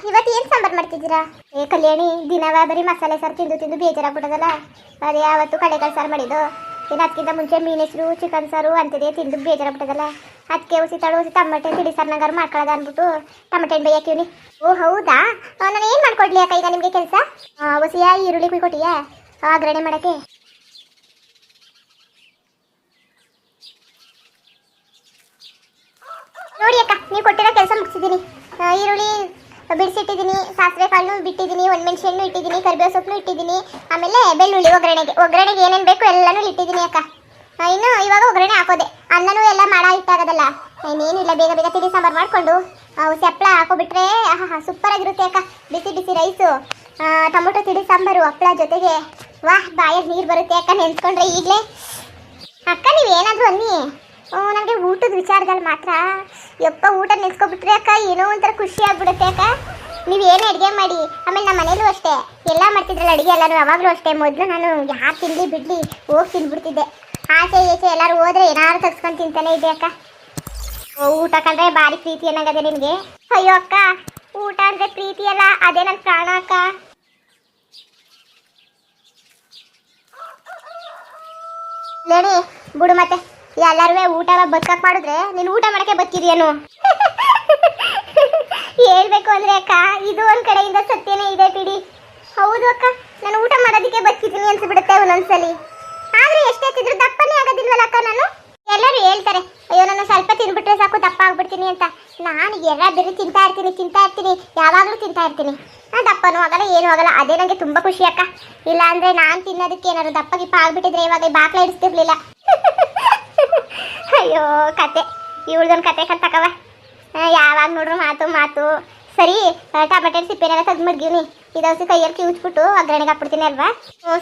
ಇವತ್ತು ಏನು ಸಾಂಬಾರು ಮಾಡ್ತಿದ್ದೀರಾ? ಕಲ್ಯಾಣಿ ದಿನವ ಬರೀ ಮಸಾಲೆ ಸಾರು ತಿಂದು ತಿಂದು ಬೇಜಾರಾಗ್ಬಿಟ್ಟದಲ್ಲ. ಅದೇ ಯಾವತ್ತು ಕಡಲೆಕಾಳು ಸಾರು ಮಾಡಿದ್ದು. ಇನ್ನು ಅದಕ್ಕಿಂತ ಮುಂಚೆ ಮೀನೆಸರು ಚಿಕನ್ ಸಾರು ಅಂತಿದೆ ತಿಂದು ಬೇಜಾರಾಗ್ಬಿಟ್ಟದಲ್ಲ. ಅದಕ್ಕೆ ಉಸಿತಾಳು ಟಮಟೆ ತಿಳಿ ಸಾರ್ನಾಗಾರು ಮಾಡ್ಕೊಳ್ಳೋದ ಅಂದ್ಬಿಟ್ಟು ಟಮಟೆ ಬೇಯಾಕಿವ್ನಿ. ಓ ಹೌದಾ, ನಾನು ಏನು ಮಾಡ್ಕೊಡ್ಲಿ ಅಕ್ಕ ಈಗ ನಿಮಗೆ ಕೆಲಸ? ಹೊಸಿಯ ಈರುಳ್ಳಿ ಕುಯ್ಕೊಟ್ಟಿಯಾ ಆಗ್ರಣೆ ಮಾಡೋಕ್ಕೆ? ನೋಡಿ ಅಕ್ಕ, ನೀವು ಕೊಟ್ಟಿರೋ ಕೆಲಸ ಮುಗಿಸಿದ್ದೀನಿ. ಈರುಳ್ಳಿ ಬಿಡಿಸಿಟ್ಟಿದ್ದೀನಿ, ಸಾಸಿವೆ ಕಾಳು ಬಿಟ್ಟಿದ್ದೀನಿ, ಒಣಮೆಣಸಿನ ಇಟ್ಟಿದ್ದೀನಿ, ಕರಿಬೇವು ಸೊಪ್ಪು ಇಟ್ಟಿದ್ದೀನಿ, ಆಮೇಲೆ ಬೆಳ್ಳುಳ್ಳಿ ಒಗ್ಗರಣೆಗೆ ಏನೇನು ಬೇಕು ಎಲ್ಲನೂ ಇಟ್ಟಿದ್ದೀನಿ ಅಕ್ಕ. ಇನ್ನು ಇವಾಗ ಒಗ್ಗರಣೆ ಹಾಕೋದೆ. ಅನ್ನನೂ ಎಲ್ಲ ಮಾಡೋ ಇಟ್ಟಾಗೋದಲ್ಲ, ಇನ್ನೇನಿಲ್ಲ. ಬೇಗ ಬೇಗ ತಿಳಿ ಸಾಂಬಾರು ಮಾಡಿಕೊಂಡು ಹಪ್ಪಳ ಹಾಕೋಬಿಟ್ರೆ ಸೂಪರ್ ಆಗಿರುತ್ತೆ ಅಕ್ಕ. ಬಿಸಿ ಬಿಸಿ ರೈಸು, ಟೊಮೊಟೊ ತಿಳಿ ಸಾಂಬಾರು, ಹಪ್ಪಳ ಜೊತೆಗೆ ವಾಹ್ ಬಾಯಲ್ಲಿ ನೀರು ಬರುತ್ತೆ ಅಕ್ಕ ನೆನ್ಸ್ಕೊಂಡ್ರೆ ಈಗಲೇ. ಅಕ್ಕ ನೀವೇನಾದರೂ ಅನ್ನಿ, ನನಗೆ ಊಟದ ವಿಚಾರದಲ್ಲಿ ಮಾತ್ರ ಯಪ್ಪ ಊಟ ನೆನ್ಸ್ಕೊಬಿಟ್ರೆ ಅಕ್ಕ ಏನೋ ಒಂಥರ ಖುಷಿ ಆಗ್ಬಿಡುತ್ತೆ ಅಕ್ಕ. ನೀವೇನೇ ಅಡುಗೆ ಮಾಡಿ, ಆಮೇಲೆ ನಮ್ಮ ಮನೇಲೂ ಅಷ್ಟೇ ಎಲ್ಲ ಮಾಡ್ತಿದ್ರಲ್ಲ ಅಡುಗೆ ಎಲ್ಲರೂ. ಅವಾಗಲೂ ಅಷ್ಟೇ ಮೊದಲು ನಾನು ಯಾರು ತಿನ್ನಲಿ ಬಿಡಲಿ ಹೋಗಿ ತಿಂದ್ಬಿಡ್ತಿದ್ದೆ. ಆಚೆ ಈಚೆ ಎಲ್ಲರೂ ಹೋದರೆ ಏನಾದ್ರು ತಗ್ಸ್ಕೊಂಡು ತಿಂತಾನೆ ಇದ್ದೆ ಅಕ್ಕ. ಊಟ ಕಂಡ್ರೆ ಭಾರಿ ಪ್ರೀತಿ ಏನಾಗದೆ ನಿನಗೆ? ಅಯ್ಯೋ ಅಕ್ಕ, ಊಟ ಅಂದರೆ ಪ್ರೀತಿ ಅಲ್ಲ, ಅದೇ ನನ್ನ ಪ್ರಾಣ ಅಕ್ಕ. ಲೇಡಿ ಬಿಡು ಮತ್ತೆ, ಎಲ್ಲರೂ ಊಟ ಬದುಕಕ್ಕೆ ಮಾಡಿದ್ರೆ ನೀನು ಊಟ ಮಾಡೋಕ್ಕೆ ಬದುಕಿದ್ಯೇನು? ಹೇಳ್ಬೇಕು ಅಂದರೆ ಅಕ್ಕ, ಇದು ಒಂದು ಕಡೆಯಿಂದ ಸತ್ಯನೇ ಇದೆ ಬಿಡಿ. ಹೌದು ಅಕ್ಕ, ನಾನು ಊಟ ಮಾಡೋದಕ್ಕೆ ಬದುಕಿದ್ದೀನಿ ಅನ್ಸ್ಬಿಡುತ್ತೆ ಒಂದೊಂದ್ಸಲಿ. ಆದರೆ ಎಷ್ಟೇ ತಿಂದ್ರು ದಪ್ಪನೇ ಆಗೋದಿಲ್ವಲ್ಲ ಅಕ್ಕ ನಾನು? ಎಲ್ಲರೂ ಹೇಳ್ತಾರೆ, ಅಯ್ಯೋ ನಾನು ಸ್ವಲ್ಪ ತಿಂದ್ಬಿಟ್ರೆ ಸಾಕು ದಪ್ಪ ಆಗ್ಬಿಡ್ತೀನಿ ಅಂತ. ನಾನು ಬೇರೆ ತಿಂತಾ ಇರ್ತೀನಿ, ಯಾವಾಗಲೂ ತಿಂತಾ ಇರ್ತೀನಿ. ದಪ್ಪನೂ ಆಗಲ್ಲ ಏನೂ ಆಗಲ್ಲ. ಅದೇ ನನಗೆ ತುಂಬ ಖುಷಿ ಅಕ್ಕ. ಇಲ್ಲ ಅಂದರೆ ನಾನು ತಿನ್ನೋದಕ್ಕೆ ಏನಾದ್ರು ದಪ್ಪ ಗಿಪ್ಪ ಆಗ್ಬಿಟ್ಟಿದ್ರೆ ಇವಾಗ ಬಾಕ್ಲ ಇಡಿಸ್ತಿರ್ಲಿಲ್ಲ. ಅಯ್ಯೋ ಕತೆ, ಇವಳ್ದೊಂದು ಕತೆ ಕತ್ತಕವ. ಯಾವಾಗ ನೋಡ್ರು ಮಾತು. ಸರಿ, ಟಮಟೆ ಸಿಪ್ಪೆನೆಲ್ಲ ತೆಗೆದು ಮಡ್ಗಿವ್ನಿ. ಇದೌಸಿ ಕೈಯಲ್ಲಿ ಕಿವುಚ್ಬಿಟ್ಟು ಒಗ್ಗರಣೆಗೆ ಹಾಕ್ಬಿಡ್ತೀನಿ ಅಲ್ವಾ?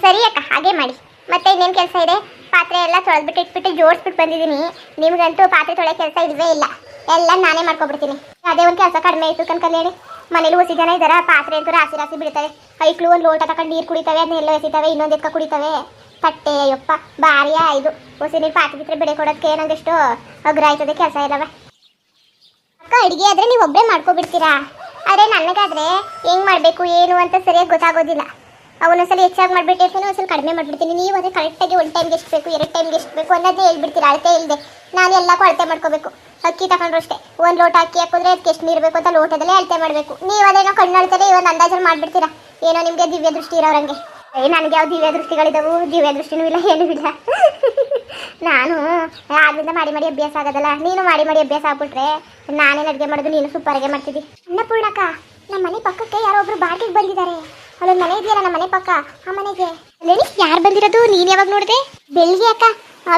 ಸರಿ ಅಕ್ಕ, ಹಾಗೆ ಮಾಡಿ. ಮತ್ತೆ ಇನ್ನೇನು ಕೆಲಸ ಇದೆ? ಪಾತ್ರೆ ಎಲ್ಲ ತೊಳೆದ್ಬಿಟ್ಟು ಇಟ್ಬಿಟ್ಟು ಜೋಡಿಸ್ಬಿಟ್ಟು ಬಂದಿದ್ದೀನಿ. ನಿಮ್ಗಂತೂ ಪಾತ್ರೆ ತೊಳೆ ಕೆಲಸ ಇಲ್ವೇ ಇಲ್ಲ, ಎಲ್ಲ ನಾನೇ ಮಾಡ್ಕೊಬಿಡ್ತೀನಿ. ಅದೇ ಒಂದು ಕೆಲಸ ಕಡಿಮೆ ಆಯಿತು ಕನ್ಕಲ್ಯಾಣಿ. ಮನೇಲಿ ಹೊಸಿ ಜನ ಇದ್ದಾರ, ಪಾತ್ರೆ ಅಂತೂ ರಾಸಿ ಬಿಡ್ತವೆ. ಐಕ್ಳು ಒಂದು ಲೋಟ ತಗೊಂಡು ನೀರು ಕುಡಿತವೆ, ಅದನ್ನೆಲ್ಲ ಎಸಿತವೆ, ಇನ್ನೊಂದು ಎತ್ಕ ಕುಡಿತವೆ. ತಟ್ಟೆ ಅಯ್ಯಪ್ಪ ಭಾರಿ ಆಯ್ತು. ಹೊಸಿ ನೀರು ಪಾತ್ರೆ ಬಿಟ್ಟರೆ ಬೆಳೆ ಕೊಡೋದಕ್ಕೆ ನಂಗೆಷ್ಟು ಅಗ್ರ ಆಯ್ತದೆ ಕೆಲಸ ಇಲ್ಲವೆ. ಅಕ್ಕ ಅಡುಗೆ ಆದರೆ ನೀವು ಒಬ್ಬರೇ ಮಾಡ್ಕೊಬಿಡ್ತೀರಾ? ಆದರೆ ನನಗಾದರೆ ಹೆಂಗೆ ಮಾಡಬೇಕು ಏನು ಅಂತ ಸರಿಯಾಗಿ ಗೊತ್ತಾಗೋದಿಲ್ಲ. ಅವನೊಂದ್ಸಲ ಹೆಚ್ಚಾಗಿ ಮಾಡಿಬಿಟ್ಟಿರ್ತೀನಿ, ಒಂದ್ಸಲ ಕಡಿಮೆ ಮಾಡಿಬಿಡ್ತೀನಿ. ನೀವು ಅದೇ ಕರೆಕ್ಟಾಗಿ ಒಂದು ಟೈಮ್ಗೆ ಎಷ್ಟು ಬೇಕು, 2 ಟೈಮ್ಗೆ ಎಷ್ಟು ಬೇಕು ಅನ್ನೋದೇ ಹೇಳ್ಬಿಡ್ತೀರಾ. ಅಳತೆ ಇಲ್ಲದೆ ನಾನು ಎಲ್ಲ ಅಳತೆ ಮಾಡ್ಕೋಬೇಕು. ಅಕ್ಕಿ ತಗೊಂಡ್ರು ಅಷ್ಟೇ, 1 ಲೋಟ ಅಕ್ಕಿ ಹಾಕಿದ್ರೆ ಅದಕ್ಕೆ ಎಷ್ಟು ನೀರು ಬೇಕು ಅಂತ ಲೋಟದಲ್ಲೇ ಅಳತೆ ಮಾಡಬೇಕು. ನೀವು ಅದೇನೋ ಕಣ್ಣು ಅಳ್ತಾರೆ, ಒಂದು ಅಂದಾಜಲ್ಲಿ ಮಾಡಿಬಿಡ್ತೀರಾ. ಏನೋ ನಿಮಗೆ ದಿವ್ಯ ದೃಷ್ಟಿ ಇರೋರಂಗೆ. ನನಗೆ ಯಾವ ದಿವ್ಯ ದೃಷ್ಟಿಗಳಿದ್ದಾವು? ದಿವ್ಯ ದೃಷ್ಟಿನೂ ಇಲ್ಲ, ಏನೂ ಇಲ್ಲ. ನಾನು ಆದ್ರಿಂದ ಮಾಡಿ ಅಭ್ಯಾಸ ಆಗೋದಲ್ಲ. ನೀನು ಮಾಡಿ ಅಭ್ಯಾಸ ಆಗ್ಬಿಟ್ರೆ ನಾನೇನು ಅಡುಗೆ ಮಾಡೋದು, ನೀನು ಸೂಪರಾಗೆ ಮಾಡ್ತಿದ್ದಿ. ಅನ್ನಪೂರ್ಣಕ್ಕ, ನಮ್ಮ ಮನೆ ಪಕ್ಕಕ್ಕೆ ಯಾರೋ ಒಬ್ರು ಬಾಡಿಗೆಗೆ ಬಂದಿದ್ದಾರೆ. ಅಲ್ಲೊಂದು ಮನೆ ಇದೆಯಲ್ಲ ನಮ್ಮ ಮನೆ ಪಕ್ಕ, ಆ ಮನೆಗೆ ಯಾರು ಬಂದಿರೋದು? ನೀನು ಯಾವಾಗ ನೋಡಿದೆ? ಬೆಳಿಗ್ಗೆ ಅಕ್ಕ,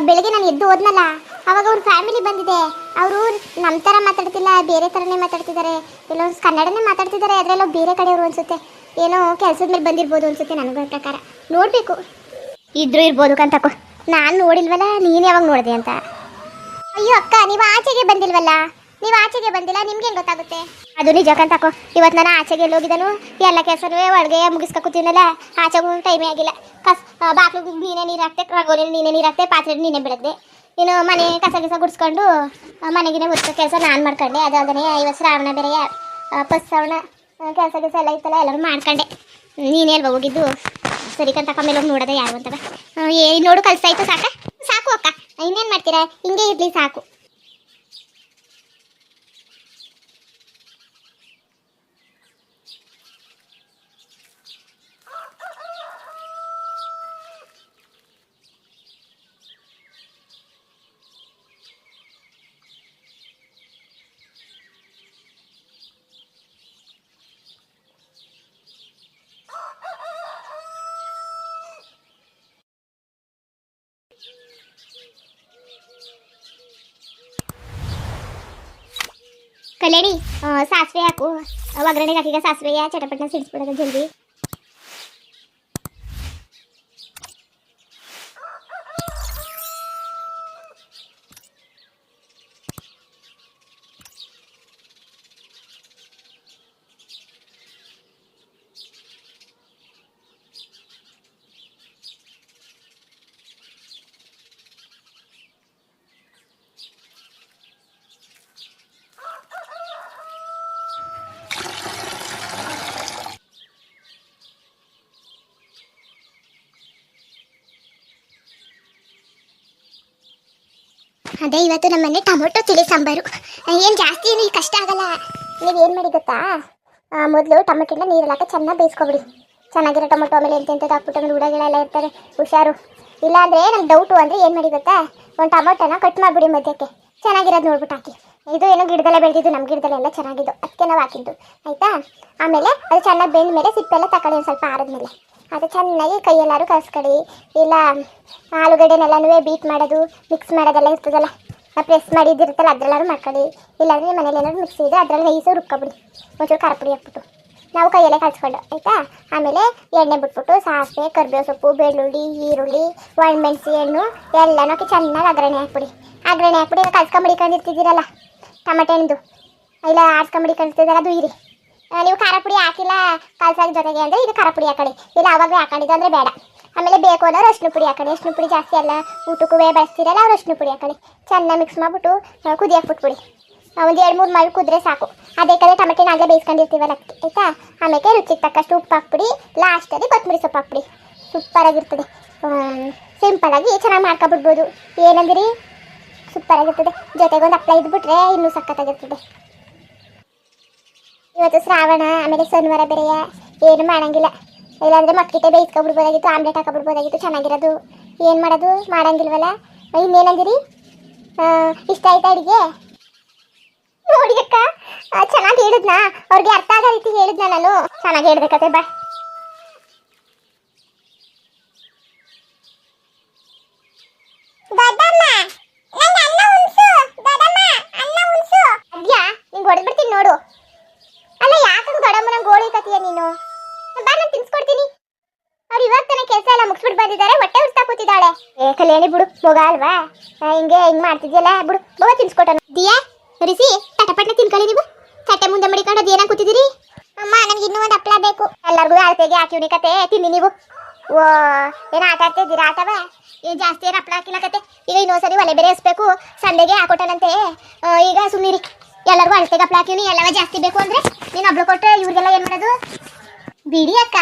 ಬೆಳಗ್ಗೆ ನಾನು ಎದ್ದು ಹೋದ್ನಲ್ಲ, ಅವಾಗ ಒಂದು ಫ್ಯಾಮಿಲಿ ಬಂದಿದೆ. ಅವರು ನಮ್ಮ ಥರ ಮಾತಾಡ್ತಿಲ್ಲ, ಬೇರೆ ಥರನೇ ಮಾತಾಡ್ತಿದ್ದಾರೆ. ಎಲ್ಲೋ ಕನ್ನಡನೇ ಮಾತಾಡ್ತಿದ್ದಾರೆ, ಅದರಲ್ಲೋ ಬೇರೆ ಕಡೆಯವರು ಅನ್ಸುತ್ತೆ. ಏನೋ ಕೆಲಸದ ಮೇಲೆ ಬಂದಿರ್ಬೋದು ಅನ್ಸುತ್ತೆ ನನಗೆ ಪ್ರಕಾರ. ನೋಡಬೇಕು, ಇದ್ರೂ ಇರ್ಬೋದು ಕಂತಕೋ. ನಾನು ನೋಡಿಲ್ವಲ್ಲ, ನೀನು ಯಾವಾಗ ನೋಡಿದೆ ಅಂತ. ಅಯ್ಯೋ ಅಕ್ಕ, ನೀವು ಆಚೆಗೆ ಬಂದಿಲ್ವಲ್ಲ, ನೀವು ಆಚೆಗೆ ಬಂದಿಲ್ಲ, ನಿಮ್ಗೆ ಹೆಂಗೆ ಗೊತ್ತಾಗುತ್ತೆ? ಅದು ನಿಜ ಕಂತಕೋ. ಇವತ್ತು ನಾನು ಆಚೆಗೆ ಎಲ್ಲೋಗಿದ್ದನು, ಎಲ್ಲ ಕೆಲಸನೂ ಒಳಗೆ ಮುಗಿಸ್ಕೊತೀನಲ್ಲ, ಆಚೆಗೂ ಟೈಮೇ ಆಗಿಲ್ಲ. ಬಾಕ್ಲಿಗೆ ನೀನೇ ನೀರು ಹಾಕ್ತೆ, ರಂಗೋಲಿ ನೀನೇ ನೀರು ಹಾಕ್ತೆ, ಪಾತ್ರೆ ನೀನೇ ಬಿಡದ್ದೆ. ಇನ್ನು ಮನೆ ಕಸ ಗುಡಿಸ್ಕೊಂಡು ಮನೆಗಿನೇ ಒತ್ತು ಕೆಲಸ ನಾನು ಮಾಡ್ಕೊಂಡೆ. ಅದಾದನೆ ಇವತ್ತು ಶ್ರಾವಣ ಬೇರೆ, ಶ್ರಾವಣ ಕೆಲಸ ಎಲ್ಲ ಇತ್ತಲ್ಲ, ಎಲ್ಲರೂ ಮಾಡ್ಕೊಂಡೆ. ನೀನು ಎಲ್ವ ಹೋಗಿದ್ದು? ಸರಿ ಕಂತಕ್ಕ, ಮೇಲೆ ಹೋಗಿ ನೋಡೋದೆ ಯಾರು ಅಂತವ. ನೋಡು ಕಲಿಸಾಯ್ತು, ಸಾಕು ಅಕ್ಕ, ಇನ್ನೇನು ಮಾಡ್ತೀರಾ? ಹಿಂಗೆ ಇರಲಿ ಸಾಕು. ಕಲ್ಯಾಣಿ ಸಾಸಿವೆ ಹಾಕು, ಒಗ್ಗರಣೆಗೆ ಹಾಕಿಗ ಸಾಸಿವೆಯ ಚಟಪಟನ ಸಿಡಿಸ್ಬಿಡೋದು ಜಲ್ದಿ. ಅದೇ ಇವತ್ತು ನಮ್ಮನೆ ಟೊಮೊಟೊ ತಿಳಿ ಸಾಂಬಾರು. ಏನು ಜಾಸ್ತಿ ಏನು ಕಷ್ಟ ಆಗಲ್ಲ. ನೀವು ಏನು ಮಾಡಿ ಗೊತ್ತಾ, ಮೊದಲು ಟೊಮೆಟೊನ ನೀರಲ್ಲಿ ಹಾಕಿ ಚೆನ್ನಾಗಿ ಬೇಯಿಸ್ಕೊಬಿಡಿ. ಚೆನ್ನಾಗಿರೋ ಟೊಮೊಟೊ ಆಮೇಲೆ ಎಂತೆಂಥದ್ದು ಹಾಕ್ಬಿಟ್ಟು ಆಮೇಲೆ ಹುಡುಗಳೆಲ್ಲ ಇರ್ತಾರೆ, ಹುಷಾರು. ಇಲ್ಲಾಂದರೆ ನಂಗೆ ಡೌಟು ಅಂದರೆ ಏನು ಮಾಡಿ ಗೊತ್ತಾ, ಒಂದು ಟೊಮೊಟೊನ ಕಟ್ ಮಾಡಿಬಿಡಿ ಮಧ್ಯಕ್ಕೆ, ಚೆನ್ನಾಗಿರೋದು ನೋಡ್ಬಿಟ್ಟು ಹಾಕಿ. ಇದು ಏನೋ ಗಿಡದಲ್ಲೇ ಬೆಳೆದಿದ್ದು, ನಮ್ಮ ಗಿಡದಲ್ಲೆಲ್ಲ ಚೆನ್ನಾಗಿದ್ದು, ಅದಕ್ಕೆ ನಾವು ಹಾಕಿದ್ದು ಆಯಿತಾ. ಆಮೇಲೆ ಅದು ಚೆನ್ನಾಗಿ ಬೆಂದ ಮೇಲೆ ಸಿಪ್ಪೆಲ್ಲ ತಗೊಳ್ಳಿ, ಒಂದು ಸ್ವಲ್ಪ ಆರಿದ್ಮೇಲೆ ಅದು ಚೆನ್ನಾಗಿ ಕೈಯೆಲ್ಲಾರು ಕಲಿಸ್ಕೊಳ್ಳಿ. ಇಲ್ಲ ಆಲೂಗಡ್ಡೆನೆಲ್ಲನೂ ಬೀಟ್ ಮಾಡೋದು ಮಿಕ್ಸ್ ಮಾಡೋದೆಲ್ಲ ಇರ್ತದಲ್ಲ, ಪ್ರೆಸ್ ಮಾಡಿದ್ದಿರುತ್ತಲ್ಲ ಅದರಲ್ಲಾರು ಮಾಡ್ಕೊಳ್ಳಿ. ಇಲ್ಲಾಂದರೆ ಮನೇಲಿ ಏನಾದ್ರು ಮಿಕ್ಸಿ ಇದೆ ಅದರಲ್ಲಿ ನೈಸು ರುಬ್ಕೊಬಿಡಿ, ಒಂಚೂರು ಖಾರ ಪುಡಿ ಹಾಕ್ಬಿಟ್ಟು ನಾವು ಕೈಯಲ್ಲೇ ಕಲಿಸ್ಕೊಂಡು ಆಯಿತಾ. ಆಮೇಲೆ ಎಣ್ಣೆ ಬಿಟ್ಬಿಟ್ಟು ಸಾಸಿವೆ, ಕರಿಬೇವು ಸೊಪ್ಪು, ಬೆಳ್ಳುಳ್ಳಿ, ಈರುಳ್ಳಿ, ಒಣಮೆಣಸಿ ಹಣ್ಣು ಎಲ್ಲನೂ ಹಾಕಿ ಚೆನ್ನಾಗಿ ಒಗ್ಗರಣೆ ಹಾಕ್ಬಿಡಿ. ಒಗ್ಗರಣೆ ಹಾಕ್ಬಿಡಿ. ಕಲ್ಸ್ಕೊಂಬಿಡಿಕೊಂಡಿರ್ತಿದ್ದೀರಲ್ಲ ಟೊಮೆಟೊನಿಂದು, ಇಲ್ಲ ಆಡ್ಸ್ಕೊಂಬಿಡಿಕೊಂಡಿರ್ತಿದ್ದಲ್ಲ ಅದು ಇರಿ. ನೀವು ಖಾರ ಪುಡಿ ಹಾಕಿಲ್ಲ ಕಲ್ಸಾಗ ಜೊತೆಗೆ ಅಂದರೆ ಇದು ಖಾರ ಪುಡಿ ಹಾಕೊಳ್ಳಿ, ಇಲ್ಲ ಆವಾಗಲೇ ಹಾಕೊಂಡಿದ್ದು ಅಂದರೆ ಬೇಡ. ಆಮೇಲೆ ಬೇಕು ಅನ್ನೋರು ಅರಿಶಿನ ಪುಡಿ ಹಾಕೊಳ್ಳಿ. ಅರಿಶಿನ ಪುಡಿ ಜಾಸ್ತಿ ಅಲ್ಲ, ಊಟಕ್ಕೂ ಬಳಸ್ತೀರಲ್ಲ ಅವ್ರು ಅರಿಶಿನ ಪುಡಿ ಹಾಕೊಳ್ಳಿ. ಚೆನ್ನಾಗಿ ಮಿಕ್ಸ್ ಮಾಡಿಬಿಟ್ಟು ಕುದಿಯಕ್ಕೆ ಬಿಟ್ಬಿಡಿ. ಒಂದು 2-3 ಮಾಡಿ ಕುದ್ರೆ ಸಾಕು. ಅದೇ ಕಡೆ ಟೊಮೆಟೊನ ಆಗಲೇ ಬೇಯಿಸ್ಕೊಂಡಿರ್ತೀವಲ್ಲ ಆಯಿತಾ. ಆಮೇಲೆ ರುಚಿಗೆ ತಕ್ಕಷ್ಟು ಉಪ್ಪು ಹಾಕ್ಬಿಡಿ. ಲಾಸ್ಟಲ್ಲಿ ಕೊತ್ತಂಬರಿ ಸೊಪ್ಪು ಹಾಕ್ಬಿಡಿ. ಸೂಪರಾಗಿರ್ತದೆ. ಸಿಂಪಲಾಗಿ ಚೆನ್ನಾಗಿ ಮಾಡ್ಕೊಬಿಡ್ಬೋದು. ಏನಂದಿರಿ, ಸೂಪರಾಗಿರ್ತದೆ. ಜೊತೆಗೊಂದು ಹಪ್ಪಳ ಇದ್ಬಿಟ್ರೆ ಇನ್ನೂ ಸಖತ್ತಾಗಿರ್ತದೆ. ಇವತ್ತು ಶ್ರಾವಣ, ಆಮೇಲೆ ಶನಿವಾರ ಬೇರೆಯ, ಏನು ಮಾಡೋಂಗಿಲ್ಲ. ಇಲ್ಲಾಂದರೆ ಮಕ್ಕಳಿಗೆ ಬೇಯಿಸ್ಕೊಬಿಡ್ಬೋದಾಗಿತ್ತು, ಆಮ್ಲೆಟ್ ಹಾಕೊಬಿಡ್ಬೋದಾಗಿತ್ತು, ಚೆನ್ನಾಗಿರೋದು. ಏನು ಮಾಡೋದು, ಮಾಡೋಂಗಿಲ್ವಲ್ಲ. ಇನ್ನೇನಂದಿರಿ, ಇಷ್ಟ ಆಯ್ತಾ ಅಡುಗೆ? ನೋಡಿ ಅಕ್ಕ, ಚೆನ್ನಾಗಿ ಹೇಳಿದ್ನಾ? ಅವ್ರಿಗೆ ಅರ್ಥ ಆಗೋ ರೀತಿ ಹೇಳಿದ್ನ ನಾನು. ಚೆನ್ನಾಗಿ ಹೇಳ್ಬೇಕತ್ತೆ ಬಾ. ಅದ್ಯಾ ನಿಂಗೆ ಹೊಡೆದ್ಬಿಡ್ತೀನಿ ನೋಡು. ಅಲ್ಲ ಯಾಕಂಗೆ ದೊಡ್ಡಮ್ಮನ ಗೋಳಿ ಕತೀಯ ನೀನು? ಬಾ, ನಾನು ತಿನ್ಸ್ಕೊಡ್ತೀನಿ. ಅವ್ರು ಇವಾಗ ತಾನೇ ಕೆಲಸ ಎಲ್ಲ ಮುಗಿಸ್ಬಿಟ್ಟು ಬಂದಿದ್ದಾರೆ, ಹೊಟ್ಟೆ ಉಡ್ತಾ ಕೂತಿದ್ದಾಳೆ. ಕಲ್ಯಾಣಿ ಬಿಡು, ಮಗ ಅಲ್ವಾ, ಹಿಂಗೆ ಮಾಡ್ತಿದ್ಯಲ್ಲ ಬಿಡು. ಮಗ ತಿನ್ಸ್ಕೊಟ್ಟನು. ದಿಯಾ ರಿಸಿ ಪಟಪಟ್ನ ತಿನ್ಕೊಳ್ಳಿ. ನೀವು ಚಟ್ಟೆ ಮುಂದೆ ಮಡಿಕೊಂಡು ಅದು ಏನಾಗ ಕೂತಿದ್ದೀರಿ? ಅಮ್ಮ ನನಗೆ ಇನ್ನೂ ಒಂದು ಹಪ್ಪಳ ಬೇಕು. ಎಲ್ಲರಿಗೂ ಅಳತೆಗೆ ಹಾಕಿವ್ನಿ ಕತೆ ತಿನ್ನಿ ನೀವು. ಓ ಏನೋ ಆಟ ಆಡ್ತಿದ್ದೀರಾ ಆಟವ? ಏನು ಜಾಸ್ತಿ ಏನು ಹಪ್ಪಳ ಹಾಕಿಲ್ಲ ಕತೆ. ಈಗ ಇನ್ನೊಂದ್ಸರಿ ಒಲೆ ಬೇರೆ ಹಸ್ಬೇಕು, ಸಂಡೆಗೆ ಹಾಕೊಟ್ಟನಂತೆ. ಈಗ ಸುಮ್ಮನಿರಿ, ಎಲ್ಲರಿಗೂ ಅಳತೆಗೆ ಹಪ್ಪಳ ಹಾಕಿವ್ನಿ. ಎಲ್ಲವ ಜಾಸ್ತಿ ಬೇಕು ಅಂದರೆ ನೀನು ಹಬ್ಬಳು ಕೊಟ್ಟರೆ ಇವ್ರಿಗೆಲ್ಲ ಏನು ಮಾಡೋದು? ಬಿಡಿ ಅಕ್ಕ,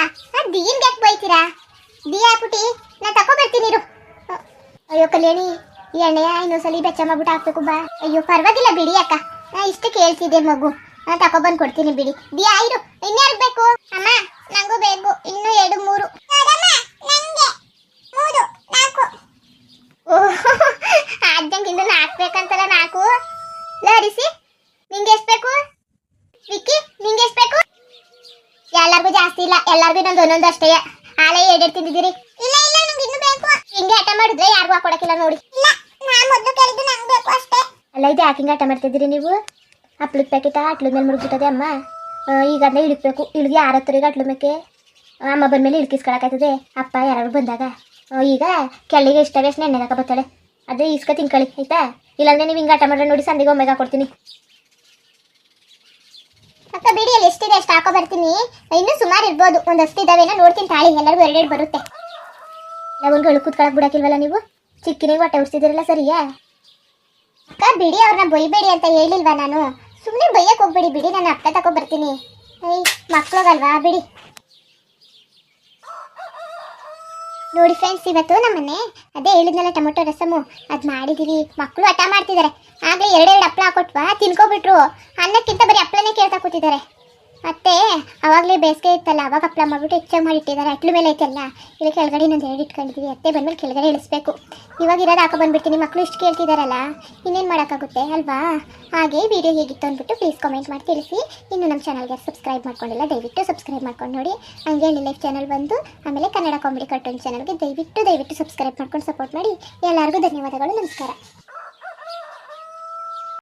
ದೀನ್ ಯಾಕೆ ಬೈತೀರಾ? ದಿಯಾ ಪುಟಿ, ನಾನು ತಗೊಬರ್ತೀನಿ ಇರು. ಅಯ್ಯೋ ಕಲ್ಯಾಣಿ, ಈ ಎಣ್ಣೆಯ ಇನ್ನೊಂದ್ಸಲಿ ಬೆಚ್ಚ ಮಾಡ್ಬಿಟ್ಟು ಹಾಕ್ಬೇಕು ಬಾ. ಅಯ್ಯೋ ಪರವಾಗಿಲ್ಲ ಬಿಡಿ ಅಕ್ಕ, ಇಷ್ಟು ಕೇಳ್ತಿದ್ದೆ ಮಗು, ನಾನು ತಗೊಬಂದು ಕೊಡ್ತೀನಿ ಬಿಡಿ. ದಿಯಾ ಇರು, ಇನ್ಯಾರು ಬೇಕು? ಅಮ್ಮ ನಂಗೂ ಬೇಕು, ಇನ್ನೂ 2-3. ಅದ್ದಂಗೆ ಇನ್ನು 4 ಬೇಕಂತಲ್ಲ. 4 ಲರಿಸಿ, ನಿಂಗೆ ಎಷ್ಟು ಬೇಕು? ವಿಕ್ಕಿ ನಿಂಗೆ ಎಷ್ಟು ಬೇಕು? ಎಲ್ಲರಿಗೂ ಜಾಸ್ತಿ ಇಲ್ಲ, ಎಲ್ಲರಿಗೂ ಒಂದೊಂದು ಅಷ್ಟೇ. ಹಾಲೆ 2 ತಿಂದಿದ್ದೀರಿ. ಇಲ್ಲ ಇಲ್ಲ, ನಂಗೆ ಇನ್ನೂ ಬೇಕು. ಹಿಂಗೆ ಹಠ ಮಾಡಿದ್ರೆ ಯಾರಿಗೂ ಹಾಕೊಡಕ್ಕಿಲ್ಲ ನೋಡಿ. ಇಲ್ಲ, ನಾನು ಮೊದಲು ಕೇಳಿದ್ದು ನಂಗೆ ಬೇಕು ಅಷ್ಟೇ. ಅಲ್ಲ ಇದು ಯಾಕೆ ಹಿಂಗೆ ಹಠ ಮಾಡ್ತಿದ್ದೀರಿ ನೀವು? ಹಪ್ಳದ ಪ್ಯಾಕೆಟ ಹಟ್ಲದ ಮೇಲೆ ಮುಳುಗ್ಬಿಟ್ಟದೆ ಅಮ್ಮ. ಈಗ ಅದನ್ನ ಇಳಿಸ್ಬೇಕು. ಇಳಿದು 6 ಹತ್ತರಿಗೆ ಹಟ್ಲದ ಮೇಕೆ ಅಮ್ಮ ಬಂದಮೇಲೆ ಇಳ್ಕಿಸ್ಕೊಳಕಾಯ್ತದೆ. ಅಪ್ಪ ಯಾರು ಬಂದಾಗ. ಈಗ ಕೆಳ್ಳಿಗೆ ಇಷ್ಟ ಎಷ್ಟು ಎಣ್ಣೆ ಹಾಕ ಬರ್ತಾಳೆ, ಅದೇ ಇಸ್ಕ ತಿನ್ಕೊಳ್ಳಿ ಆಯ್ತಾ. ಇಲ್ಲಾಂದ್ರೆ ನೀವು ಹಿಂಗೆ ಹಠ ಮಾಡ್ರೆ ನೋಡಿ ಸಂದಿಗೆ ಒಮ್ಮೆಗೆ ಹಾಕೊಡ್ತೀನಿ. ಅಕ್ಕ ಬಿಡಿಯಲ್ಲಿ ಎಷ್ಟಿದೆ ಅಷ್ಟು ಹಾಕೋ ಬರ್ತೀನಿ. ಇನ್ನೂ ಸುಮಾರು ಇರ್ಬೋದು, ಒಂದಷ್ಟು ಇದಾವೇನೋ ನೋಡ್ತೀನಿ ತಾಳಿ. ಎಲ್ಲರಿಗೂ 2 ಬರುತ್ತೆ. ಒಂದು ಗಳು ಕೂತ್ಕೊಳಕ್ ಬಿಡಾಕಿಲ್ವಲ್ಲ ನೀವು? ಚಿಕ್ಕಿನಿಗೆ ಹೊಟ್ಟೆ ಉಡ್ಸಿದಿರಲ್ಲ ಸರಿಯಾ? ಅಕ್ಕ ಬಿಡಿ, ಅವ್ರನ್ನ ಬೈಬೇಡಿ ಅಂತ ಹೇಳಿಲ್ವಾ ನಾನು? ಸುಮ್ಮನೆ ಬೈಯಕ್ಕೆ ಹೋಗ್ಬೇಡಿ ಬಿಡಿ, ನಾನು ಹಪ್ಳ ತಗೋ ಬರ್ತೀನಿ. ಮಕ್ಳೋಗಲ್ವಾ ಬಿಡಿ. ನೋಡಿ ಫ್ರೆಂಡ್ಸ್, ಇವತ್ತು ನಮ್ಮನೆ ಅದೇ ಹೇಳಿದ್ನಲ್ಲ ಟೊಮೊಟೊ ರಸಮು, ಅದು ಮಾಡಿದ್ದೀವಿ. ಮಕ್ಕಳು ಹಠ ಮಾಡ್ತಿದ್ದಾರೆ. ಆಗಲೇ 2 ಹಪ್ಪಳ ಹಾಕೊಟ್ವಾ ತಿನ್ಕೊಬಿಟ್ರು. ಅನ್ನಕ್ಕಿಂತ ಬರೀ ಹಪ್ಪಳನೇ ಕೇಳ್ತಾ ಕೂತಿದ್ದಾರೆ. ಮತ್ತೆ ಅವಾಗಲೇ ಬೇಸಿಗೆ ಇತ್ತಲ್ಲ, ಅವಾಗ ಹಪ್ಪಳ ಮಾಡಿಬಿಟ್ಟು ಹೆಚ್ಚಾಗಿ ಮಾಡಿಟ್ಟಿದ್ದಾರೆ. ಅಟ್ಲ ಮೇಲೆ ಐತಲ್ಲ, ಇಲ್ಲಿ ಕೆಳಗಡೆ ಇನ್ನೊಂದು 2 ಇಟ್ಕೊಂಡಿದ್ದೀವಿ. ಅತ್ತೆ ಬಂದಮೇಲೆ ಕೆಳಗಡೆ ಇಳಿಸ್ಬೇಕು. ಇವಾಗ ಇರೋದು ಹಾಕೋ ಬಂದುಬಿಡ್ತೀನಿ. ಮಕ್ಕಳು ಇಷ್ಟು ಕೇಳ್ತಿದ್ದಾರಲ್ಲ, ಇನ್ನೇನು ಮಾಡೋಕ್ಕಾಗುತ್ತೆ ಅಲ್ವಾ? ಹಾಗೆ ವಿಡಿಯೋ ಹೇಗಿತ್ತು ಅಂದ್ಬಿಟ್ಟು ಪ್ಲೀಸ್ ಕಾಮೆಂಟ್ ಮಾಡಿ ತಿಳಿಸಿ. ಇನ್ನು ನಮ್ಮ ಚಾನಲ್ಗೆ ಸಬ್ಸ್ಕ್ರೈಬ್ ಮಾಡ್ಕೊಂಡಿಲ್ಲ ದಯವಿಟ್ಟು ಸಬ್ಸ್ಕ್ರೈಬ್ ಮಾಡ್ಕೊಂಡು ನೋಡಿ. ಹಂಗೆ ಲೈಫ್ ಚಾನಲ್ ಬಂದು ಆಮೇಲೆ ಕನ್ನಡ ಕಾಮಿಡಿ ಕಾರ್ಟೂನ್ ಚಾನಲ್ಗೆ ದಯವಿಟ್ಟು ಸಬ್ಸ್ಕ್ರೈಬ್ ಮಾಡ್ಕೊಂಡು ಸಪೋರ್ಟ್ ಮಾಡಿ. ಎಲ್ಲರಿಗೂ ಧನ್ಯವಾದಗಳು. ನಮಸ್ಕಾರ.